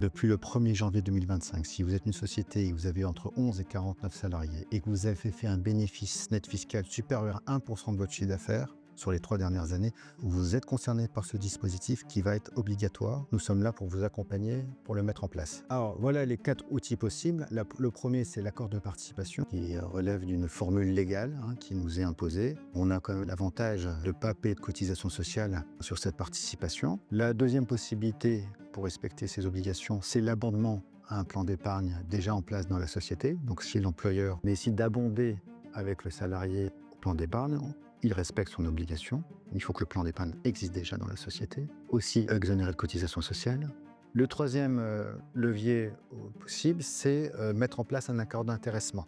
Depuis le 1er janvier 2025, si vous êtes une société et vous avez entre 11 et 49 salariés et que vous avez fait un bénéfice net fiscal supérieur à 1% de votre chiffre d'affaires sur les 3 dernières années, vous êtes concerné par ce dispositif qui va être obligatoire. Nous sommes là pour vous accompagner, pour le mettre en place. Alors voilà les 4 outils possibles. Le premier, c'est l'accord de participation qui relève d'une formule légale qui nous est imposée. On a quand même l'avantage de ne pas payer de cotisation sociale sur cette participation. La deuxième possibilité pour respecter ces obligations, c'est l'abondement à un plan d'épargne déjà en place dans la société. Donc si l'employeur décide d'abonder avec le salarié au plan d'épargne, il respecte son obligation. Il faut que le plan d'épargne existe déjà dans la société. Aussi exonéré de cotisation sociale. Le troisième levier possible, c'est mettre en place un accord d'intéressement.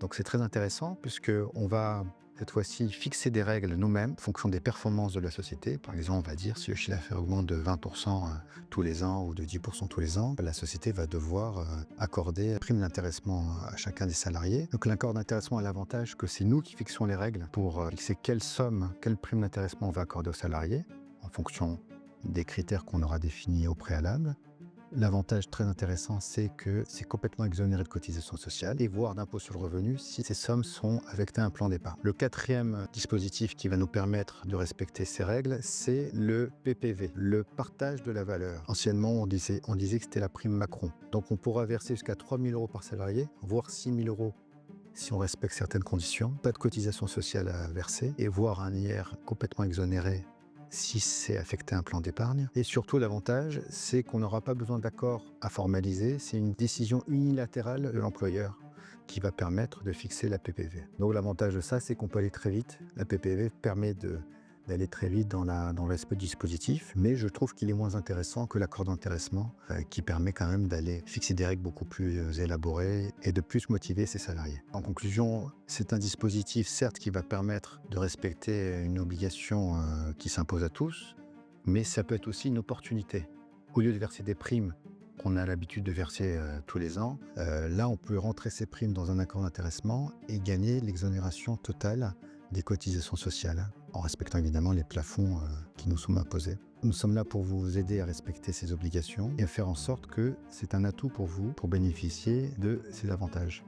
Donc c'est très intéressant puisqu'on va cette fois-ci fixer des règles nous-mêmes en fonction des performances de la société. Par exemple, on va dire si le chiffre d'affaires augmente de 20% tous les ans ou de 10% tous les ans, la société va devoir accorder une prime d'intéressement à chacun des salariés. Donc l'accord d'intéressement a l'avantage que c'est nous qui fixons les règles pour fixer quelle somme, quelle prime d'intéressement on va accorder aux salariés en fonction des critères qu'on aura définis au préalable. L'avantage très intéressant, c'est que c'est complètement exonéré de cotisation sociale et voire d'impôt sur le revenu si ces sommes sont affectées à un plan d'épargne. Le quatrième dispositif qui va nous permettre de respecter ces règles, c'est le PPV, le partage de la valeur. Anciennement, on disait que c'était la prime Macron. Donc on pourra verser jusqu'à 3 000 € par salarié, voire 6 000 € si on respecte certaines conditions. Pas de cotisation sociale à verser et voire un IR complètement exonéré si c'est affecté à un plan d'épargne. Et surtout, l'avantage, c'est qu'on n'aura pas besoin d'accord à formaliser. C'est une décision unilatérale de l'employeur qui va permettre de fixer la PPV. Donc l'avantage de ça, c'est qu'on peut aller très vite. La PPV permet d'aller très vite dans le respect du dispositif, mais je trouve qu'il est moins intéressant que l'accord d'intéressement qui permet quand même d'aller fixer des règles beaucoup plus élaborées et de plus motiver ses salariés. En conclusion, c'est un dispositif certes qui va permettre de respecter une obligation qui s'impose à tous, mais ça peut être aussi une opportunité. Au lieu de verser des primes qu'on a l'habitude de verser tous les ans, là on peut rentrer ces primes dans un accord d'intéressement et gagner l'exonération totale des cotisations sociales, en respectant évidemment les plafonds qui nous sont imposés. Nous sommes là pour vous aider à respecter ces obligations et à faire en sorte que c'est un atout pour vous pour bénéficier de ces avantages.